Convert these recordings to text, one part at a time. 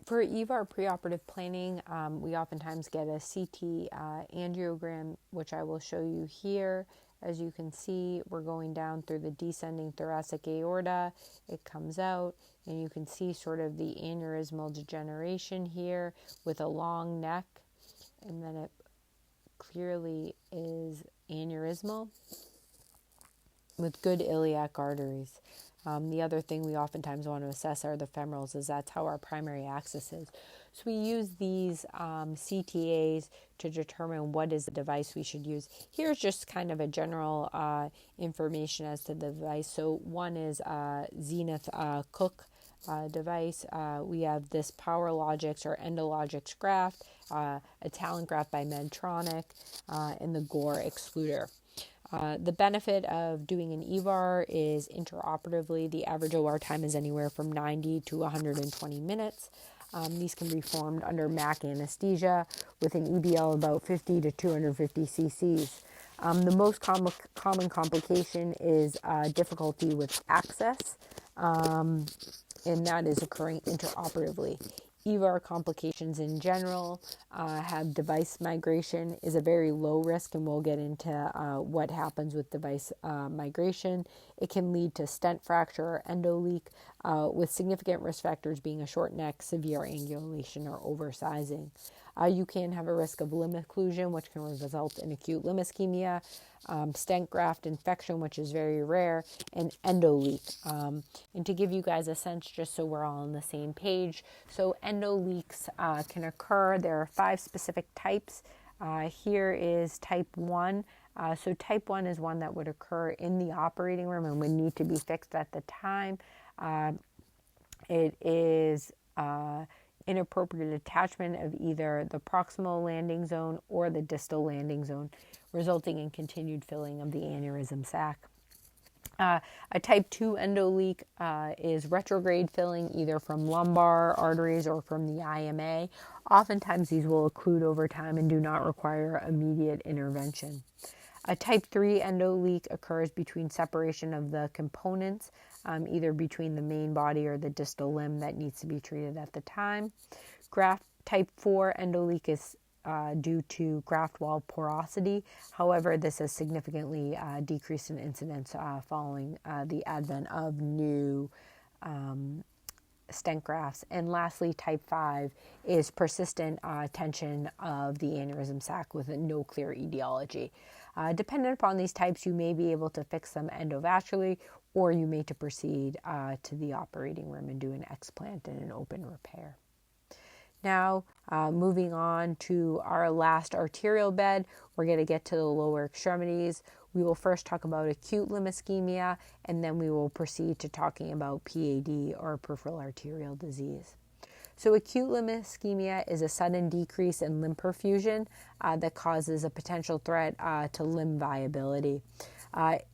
For EVAR preoperative planning, we oftentimes get a CT angiogram, which I will show you here. As you can see, we're going down through the descending thoracic aorta. It comes out, and you can see sort of the aneurysmal degeneration here with a long neck, and then it clearly is aneurysmal with good iliac arteries. The other thing we oftentimes want to assess are the femorals, as that's how our primary axis is. So we use these CTAs to determine what is the device we should use. Here's just kind of a general information as to the device. So one is Zenith Cook device. We have this PowerLogix or Endologix graft, a talent graft by Medtronic, and the Gore excluder. The benefit of doing an EVAR is interoperatively. The average OR time is anywhere from 90 to 120 minutes. These can be performed under MAC anesthesia with an EDL about 50 to 250 cc's. The most common complication is difficulty with access, and that is occurring interoperatively. EVAR complications in general have device migration is a very low risk, and we'll get into what happens with device migration. It can lead to stent fracture or endoleak, with significant risk factors being a short neck, severe angulation, or oversizing. You can have a risk of limb occlusion, which can result in acute limb ischemia, stent graft infection, which is very rare, and endoleak. And to give you guys a sense, just so we're all on the same page, so endoleaks can occur. There are 5 specific types. Here is type 1. So type 1 is one that would occur in the operating room and would need to be fixed at the time. It is inappropriate attachment of either the proximal landing zone or the distal landing zone, resulting in continued filling of the aneurysm sac. A type 2 endoleak is retrograde filling either from lumbar arteries or from the IMA. Oftentimes these will occlude over time and do not require immediate intervention. A type 3 endoleak occurs between separation of the components, either between the main body or the distal limb that needs to be treated at the time. Type 4 endoleak is due to graft wall porosity. However, this has significantly decreased in incidence following the advent of new stent grafts. And lastly, type 5 is persistent tension of the aneurysm sac with no clear etiology. Dependent upon these types, you may be able to fix them endovascularly, or you may to proceed to the operating room and do an explant and an open repair. Now, moving on to our last arterial bed, we're going to get to the lower extremities. We will first talk about acute limb ischemia, and then we will proceed to talking about PAD or peripheral arterial disease. So acute limb ischemia is a sudden decrease in limb perfusion that causes a potential threat to limb viability.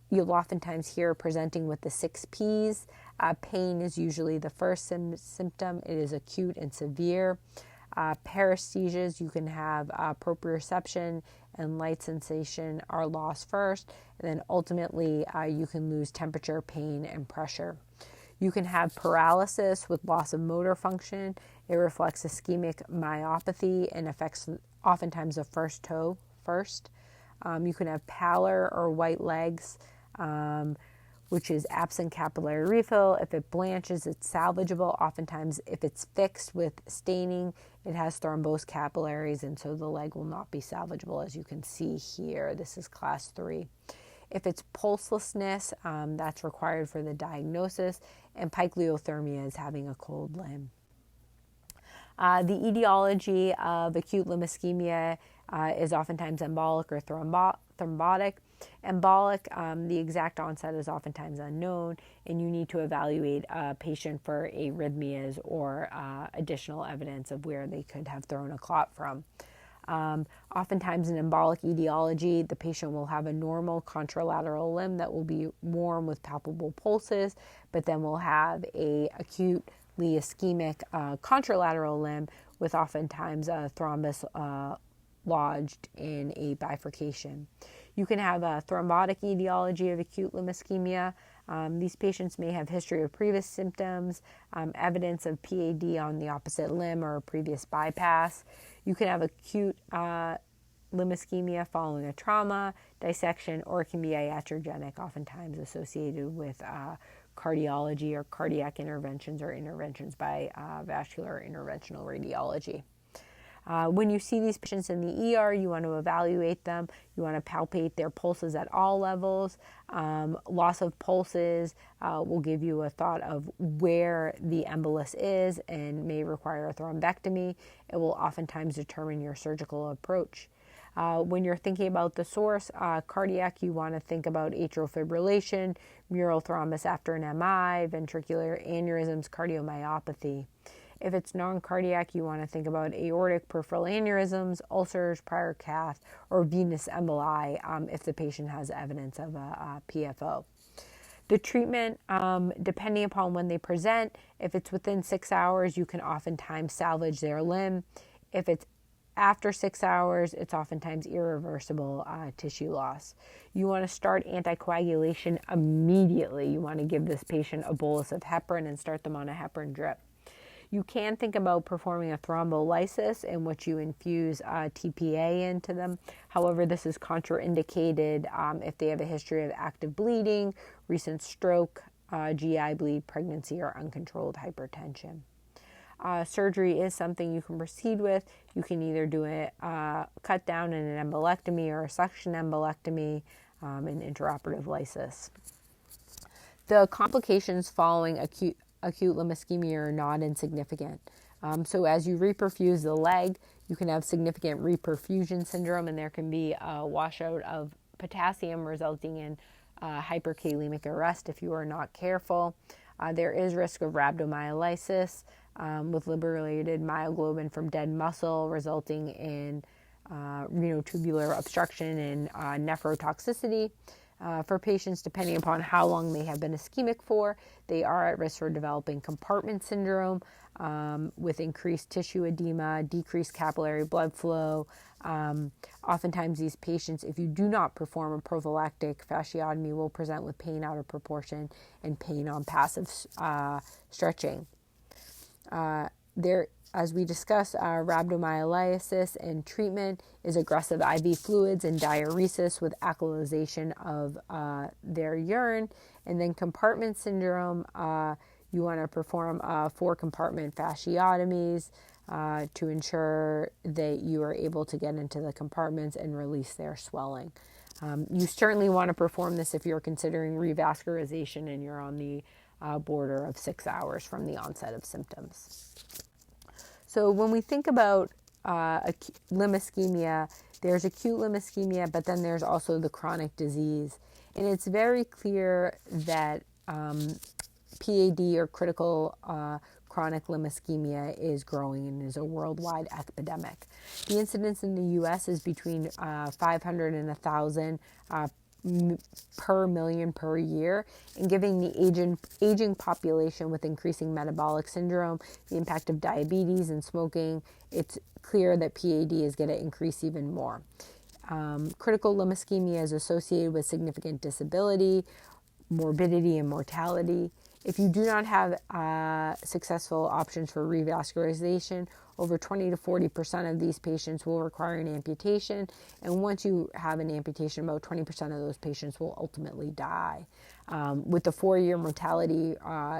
You'll oftentimes hear presenting with the 6 Ps. Pain is usually the first symptom. It is acute and severe. Paresthesias, you can have proprioception and light sensation are lost first, and then ultimately you can lose temperature, pain, and pressure. You can have paralysis with loss of motor function. It reflects ischemic myopathy and affects oftentimes the first toe first. You can have pallor or white legs, which is absent capillary refill. If it blanches, it's salvageable. Oftentimes, if it's fixed with staining, it has thrombosed capillaries, and so the leg will not be salvageable, as you can see here. This is class 3. If it's pulselessness, that's required for the diagnosis, and picleothermia is having a cold limb. The etiology of acute limb ischemia is oftentimes embolic or thrombotic. Embolic, the exact onset is oftentimes unknown, and you need to evaluate a patient for arrhythmias or additional evidence of where they could have thrown a clot from. Oftentimes in embolic etiology, the patient will have a normal contralateral limb that will be warm with palpable pulses, but then will have a acutely ischemic contralateral limb with oftentimes a thrombus lodged in a bifurcation. You can have a thrombotic etiology of acute limb ischemia. These patients may have history of previous symptoms, evidence of PAD on the opposite limb or a previous bypass. You can have acute limb ischemia following a trauma, dissection, or it can be iatrogenic, oftentimes associated with cardiology or cardiac interventions or interventions by vascular interventional radiology. When you see these patients in the ER, you want to evaluate them. You want to palpate their pulses at all levels. Loss of pulses will give you a thought of where the embolus is and may require a thrombectomy. It will oftentimes determine your surgical approach. When you're thinking about the source, cardiac, you want to think about atrial fibrillation, mural thrombus after an MI, ventricular aneurysms, cardiomyopathy. If it's non-cardiac, you want to think about aortic peripheral aneurysms, ulcers, prior cath, or venous emboli if the patient has evidence of a PFO. The treatment, depending upon when they present, if it's within 6 hours, you can oftentimes salvage their limb. If it's after 6 hours, it's oftentimes irreversible tissue loss. You want to start anticoagulation immediately. You want to give this patient a bolus of heparin and start them on a heparin drip. You can think about performing a thrombolysis in which you infuse TPA into them. However, this is contraindicated if they have a history of active bleeding, recent stroke, GI bleed, pregnancy, or uncontrolled hypertension. Surgery is something you can proceed with. You can either do a cut down in an embolectomy or a suction embolectomy, and intraoperative lysis. The complications following acute limb ischemia are not insignificant. So as you reperfuse the leg, you can have significant reperfusion syndrome, and there can be a washout of potassium resulting in hyperkalemic arrest if you are not careful. There is risk of rhabdomyolysis with liberated myoglobin from dead muscle resulting in renotubular obstruction and nephrotoxicity. For patients, depending upon how long they have been ischemic for, they are at risk for developing compartment syndrome with increased tissue edema, decreased capillary blood flow. Oftentimes these patients, if you do not perform a prophylactic fasciotomy, will present with pain out of proportion and pain on passive stretching. As we discussed, rhabdomyolysis and treatment is aggressive IV fluids and diuresis with alkalization of their urine. And then compartment syndrome, you want to perform 4-compartment fasciotomies to ensure that you are able to get into the compartments and release their swelling. You certainly want to perform this if you're considering revascularization and you're on the border of 6 hours from the onset of symptoms. So when we think about limb ischemia, there's acute limb ischemia, but then there's also the chronic disease. And it's very clear that PAD or critical chronic limb ischemia is growing and is a worldwide epidemic. The incidence in the U.S. is between 500 and 1,000 per million per year, and given the aging population with increasing metabolic syndrome, the impact of diabetes and smoking, it's clear that PAD is going to increase even more. Critical limb ischemia is associated with significant disability, morbidity, and mortality. If you do not have successful options for revascularization, over 20 to 40% of these patients will require an amputation. And once you have an amputation, about 20% of those patients will ultimately die. With the 4-year mortality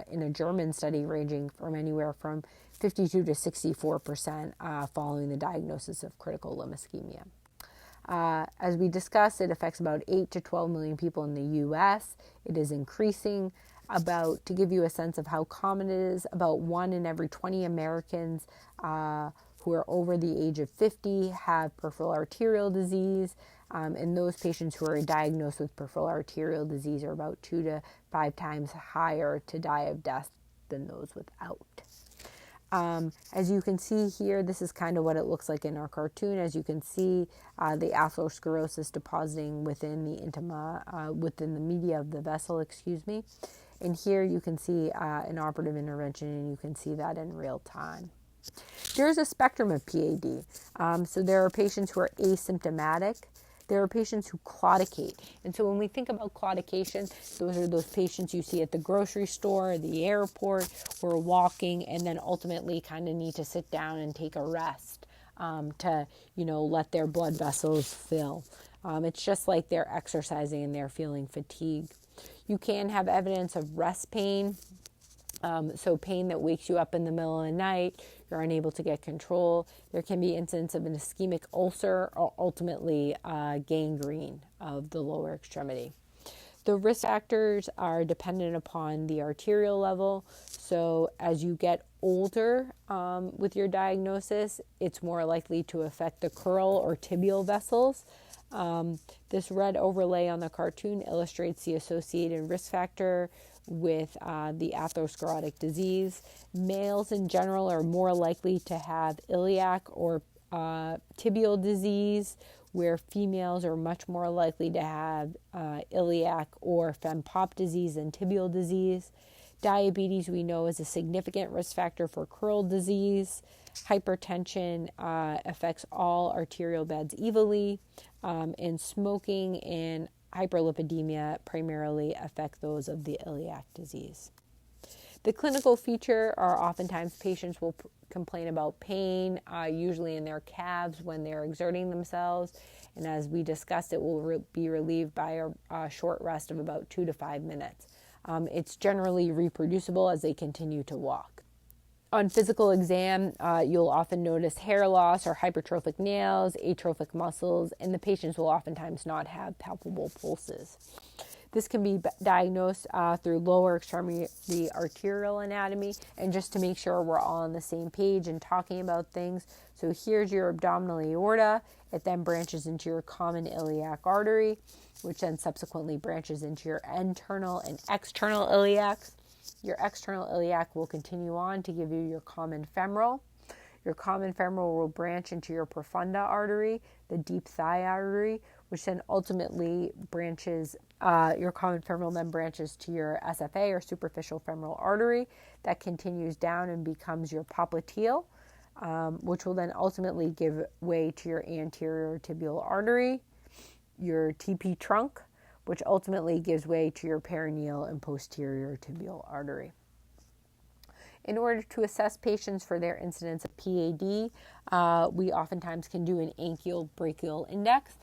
in a German study ranging from anywhere from 52 to 64% following the diagnosis of critical limb ischemia. As we discussed, it affects about 8 to 12 million people in the U.S. It is increasing. To give you a sense of how common it is, about 1 in every 20 Americans who are over the age of 50 have peripheral arterial disease, and those patients who are diagnosed with peripheral arterial disease are about 2 to 5 times higher to die of death than those without. As you can see here, this is kind of what it looks like in our cartoon. As you can see, the atherosclerosis depositing within the intima, within the media of the vessel, And here you can see an operative intervention, and you can see that in real time. There's a spectrum of PAD. So there are patients who are asymptomatic. There are patients who claudicate. And so when we think about claudication, those are those patients you see at the grocery store, the airport, or walking, and then ultimately kind of need to sit down and take a rest to, let their blood vessels fill. It's just like they're exercising and they're feeling fatigue. You can have evidence of rest pain. So pain that wakes you up in the middle of the night, you're unable to get control. There can be incidents of an ischemic ulcer or ultimately gangrene of the lower extremity. The risk factors are dependent upon the arterial level. So as you get older with your diagnosis, it's more likely to affect the crural or tibial vessels. This red overlay on the cartoon illustrates the associated risk factor with the atherosclerotic disease. Males in general are more likely to have iliac or tibial disease, where females are much more likely to have iliac or fempop disease and tibial disease. Diabetes, we know, is a significant risk factor for crural disease. Hypertension affects all arterial beds evenly, and smoking and hyperlipidemia primarily affect those of the iliac disease. The clinical feature are oftentimes patients will complain about pain, usually in their calves when they're exerting themselves. And as we discussed, it will be relieved by a short rest of about 2 to 5 minutes. It's generally reproducible as they continue to walk. On physical exam, you'll often notice hair loss or hypertrophic nails, atrophic muscles, and the patients will oftentimes not have palpable pulses. This can be diagnosed through lower extremity arterial anatomy. And just to make sure we're all on the same page and talking about things, so here's your abdominal aorta. It then branches into your common iliac artery, which then subsequently branches into your internal and external iliacs. Your external iliac will continue on to give you your common femoral. Your common femoral will branch into your profunda artery, the deep thigh artery, which then ultimately branches, your common femoral then branches to your SFA or superficial femoral artery. That continues down and becomes your popliteal, which will then ultimately give way to your anterior tibial artery, your TP trunk, which ultimately gives way to your perineal and posterior tibial artery. In order to assess patients for their incidence of PAD, we oftentimes can do an ankle brachial index.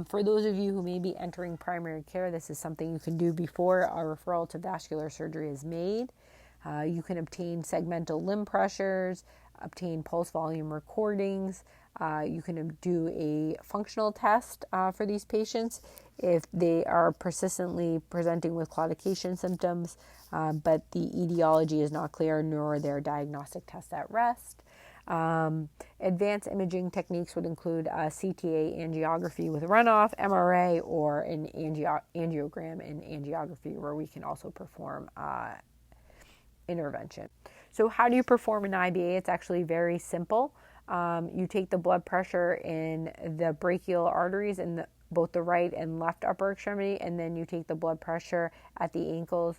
For those of you who may be entering primary care, this is something you can do before a referral to vascular surgery is made. You can obtain segmental limb pressures, obtain pulse volume recordings. You can do a functional test for these patients if they are persistently presenting with claudication symptoms, but the etiology is not clear, nor their diagnostic tests at rest. Advanced imaging techniques would include CTA angiography with runoff, MRA, or an angiogram and angiography, where we can also perform intervention. So how do you perform an IBA? It's actually very simple. You take the blood pressure in the brachial arteries in both the right and left upper extremity, and then you take the blood pressure at the ankles,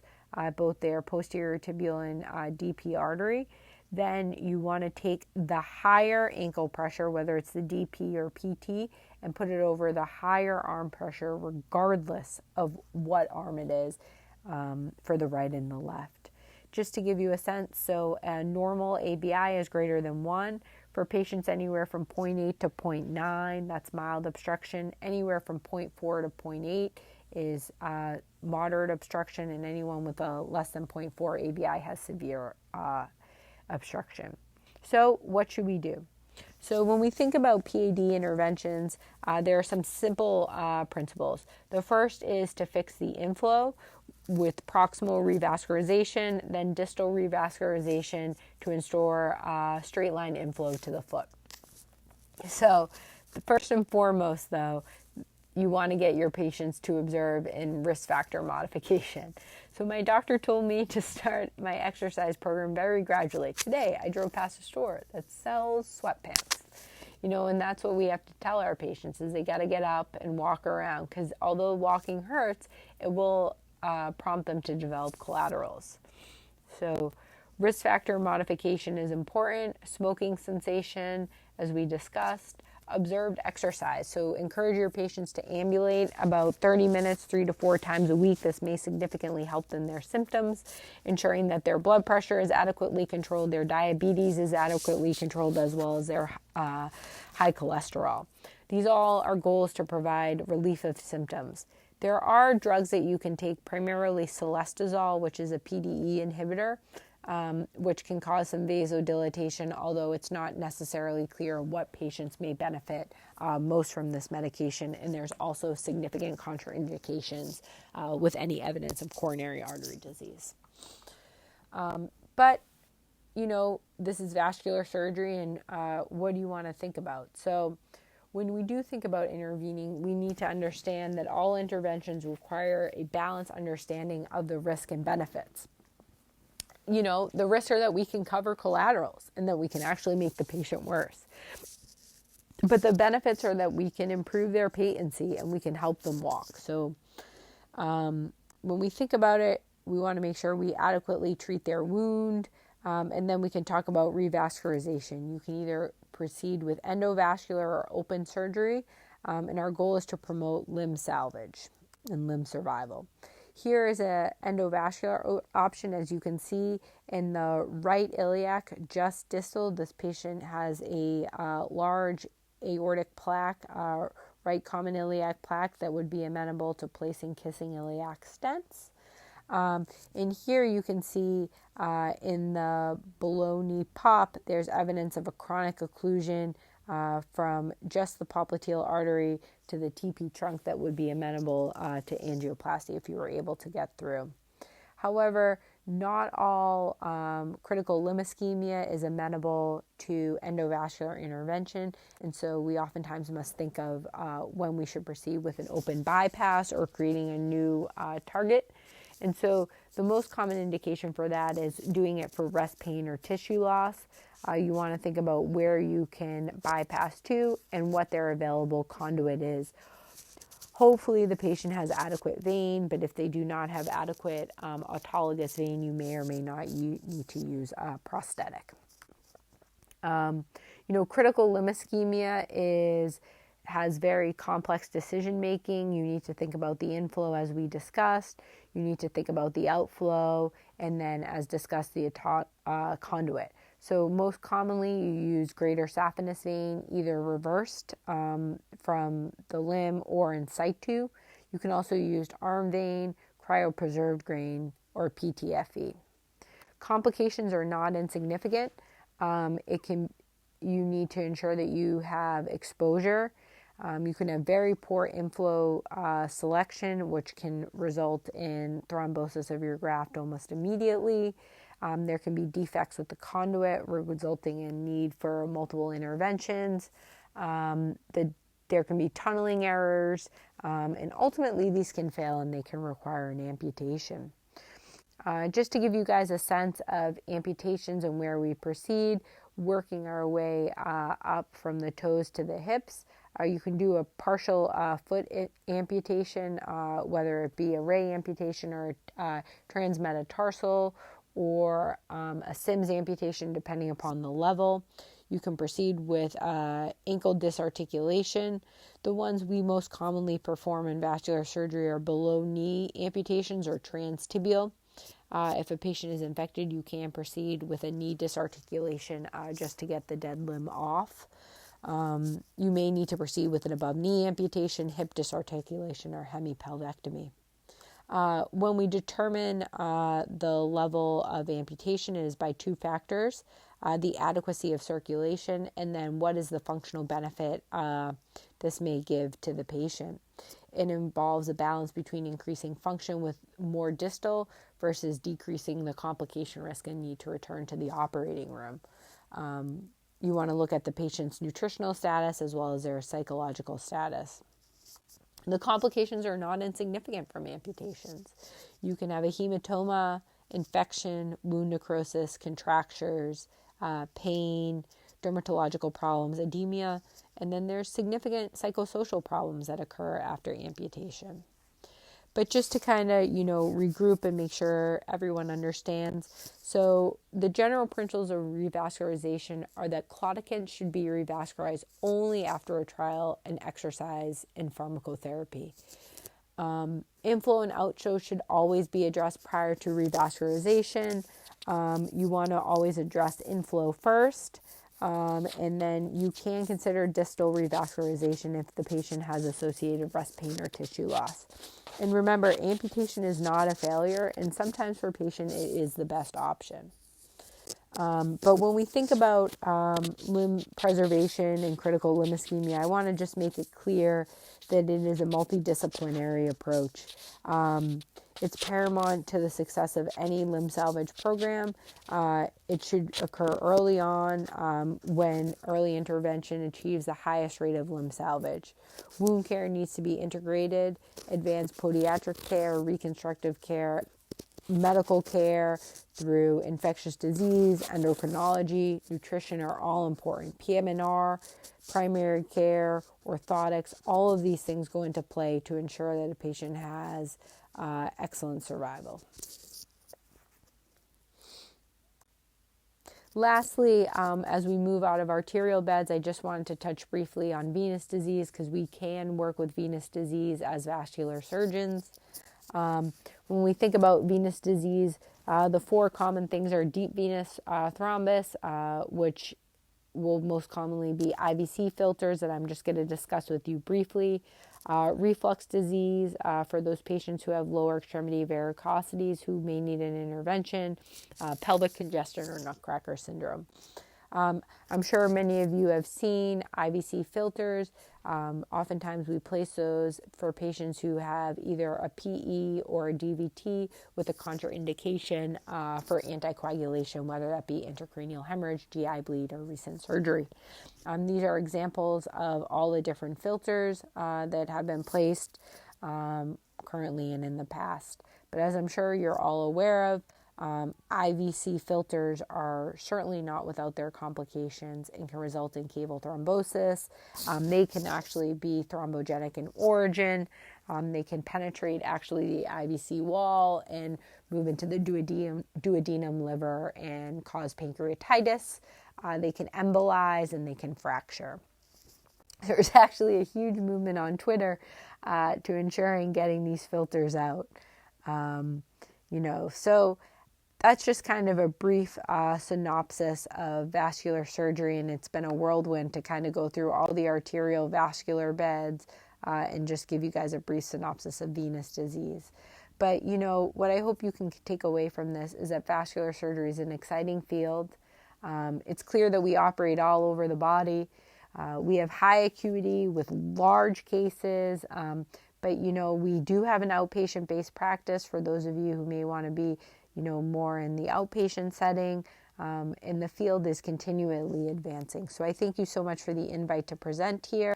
both their posterior tibial and DP artery. Then you want to take the higher ankle pressure, whether it's the DP or PT, and put it over the higher arm pressure, regardless of what arm it is, for the right and the left. Just to give you a sense, so a normal ABI is greater than 1. For patients anywhere from 0.8 to 0.9, that's mild obstruction. Anywhere from 0.4 to 0.8 is moderate obstruction, and anyone with a less than 0.4 ABI has severe obstruction. So what should we do? So when we think about PAD interventions, there are some simple principles. The first is to fix the inflow with proximal revascularization, then distal revascularization to ensure straight line inflow to the foot. So first and foremost, though, you want to get your patients to observe in risk factor modification. So my doctor told me to start my exercise program very gradually. Today, I drove past a store that sells sweatpants. And that's what we have to tell our patients is they got to get up and walk around, because although walking hurts, it will prompt them to develop collaterals. So risk factor modification is important. Smoking cessation, as we discussed. observed exercise. So encourage your patients to ambulate about 30 minutes, 3 to 4 times a week. This may significantly help in their symptoms, ensuring that their blood pressure is adequately controlled, their diabetes is adequately controlled, as well as their high cholesterol. These all are goals to provide relief of symptoms. There are drugs that you can take, primarily Celestazol, which is a PDE inhibitor, which can cause some vasodilatation, although it's not necessarily clear what patients may benefit most from this medication. And there's also significant contraindications with any evidence of coronary artery disease. But, you know, this is vascular surgery, and what do you want to think about? So when we do think about intervening, we need to understand that all interventions require a balanced understanding of the risk and benefits. You know, the risks are that we can cover collaterals and that we can actually make the patient worse. But the benefits are that we can improve their patency and we can help them walk. So when we think about it, we want to make sure we adequately treat their wound, and then we can talk about revascularization. You can either proceed with endovascular or open surgery, and our goal is to promote limb salvage and limb survival. Here is an endovascular option. As you can see in the right iliac, just distal, this patient has a large aortic plaque, right common iliac plaque that would be amenable to placing kissing iliac stents. And here you can see in the below knee pop, there's evidence of a chronic occlusion from just the popliteal artery to the TP trunk that would be amenable to angioplasty if you were able to get through. However, not all critical limb ischemia is amenable to endovascular intervention, and so we oftentimes must think of when we should proceed with an open bypass or creating a new target. And so the most common indication for that is doing it for rest pain or tissue loss. You want to think about where you can bypass to and what their available conduit is. Hopefully the patient has adequate vein, but if they do not have adequate autologous vein, you may or may not need to use a prosthetic. Critical limb ischemia has very complex decision making. You need to think about the inflow as we discussed. You need to think about the outflow, and then as discussed, the conduit. So most commonly you use greater saphenous vein, either reversed from the limb or in situ. You can also use arm vein, cryopreserved vein, or PTFE. Complications are not insignificant. You need to ensure that you have exposure. You can have very poor inflow selection, which can result in thrombosis of your graft almost immediately. There can be defects with the conduit, resulting in need for multiple interventions. There can be tunneling errors, and ultimately these can fail and they can require an amputation. Just to give you guys a sense of amputations and where we proceed, working our way up from the toes to the hips. You can do a partial foot amputation, whether it be a ray amputation or transmetatarsal, or a Sims amputation, depending upon the level. You can proceed with ankle disarticulation. The ones we most commonly perform in vascular surgery are below knee amputations or transtibial. If a patient is infected, you can proceed with a knee disarticulation just to get the dead limb off. You may need to proceed with an above knee amputation, hip disarticulation, or hemipelvectomy. When we determine the level of amputation, it is by two factors: the adequacy of circulation, and then what is the functional benefit this may give to the patient. It involves a balance between increasing function with more distal versus decreasing the complication risk and need to return to the operating room. You want to look at the patient's nutritional status as well as their psychological status. The complications are not insignificant from amputations. You can have a hematoma, infection, wound necrosis, contractures, pain, dermatological problems, edema, and then there's significant psychosocial problems that occur after amputation. But just to kind of, regroup and make sure everyone understands. So the general principles of revascularization are that claudicants should be revascularized only after a trial and exercise and pharmacotherapy. Inflow and outflow should always be addressed prior to revascularization. You want to always address inflow first. And then you can consider distal revascularization if the patient has associated breast pain or tissue loss. And remember, amputation is not a failure, and sometimes for a patient, it is the best option. But when we think about limb preservation and critical limb ischemia, I want to just make it clear that it is a multidisciplinary approach. It's paramount to the success of any limb salvage program. It should occur early on when early intervention achieves the highest rate of limb salvage. Wound care needs to be integrated, advanced podiatric care, reconstructive care, medical care through infectious disease, endocrinology, nutrition are all important. PM&R, primary care, orthotics, all of these things go into play to ensure that a patient has excellent survival. Lastly, as we move out of arterial beds, I just wanted to touch briefly on venous disease because we can work with venous disease as vascular surgeons. When we think about venous disease, the four common things are deep venous thrombus, which will most commonly be IVC filters that I'm just going to discuss with you briefly. Reflux disease for those patients who have lower extremity varicosities who may need an intervention, pelvic congestion or nutcracker syndrome. I'm sure many of you have seen IVC filters. Oftentimes we place those for patients who have either a PE or a DVT with a contraindication for anticoagulation, whether that be intracranial hemorrhage, GI bleed, or recent surgery. These are examples of all the different filters that have been placed currently and in the past. But as I'm sure you're all aware of, IVC filters are certainly not without their complications and can result in cable thrombosis. They can actually be thrombogenic in origin. They can penetrate actually the IVC wall and move into the duodenum liver and cause pancreatitis. They can embolize and they can fracture. There's actually a huge movement on Twitter to ensuring getting these filters out. So that's just kind of a brief synopsis of vascular surgery, and it's been a whirlwind to kind of go through all the arterial vascular beds and just give you guys a brief synopsis of venous disease. But, what I hope you can take away from this is that vascular surgery is an exciting field. It's clear that we operate all over the body. We have high acuity with large cases, but, we do have an outpatient-based practice for those of you who may want to be more in the outpatient setting, and the field is continually advancing. So I thank you so much for the invite to present here.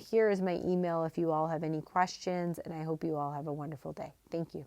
Here is my email if you all have any questions, and I hope you all have a wonderful day. Thank you.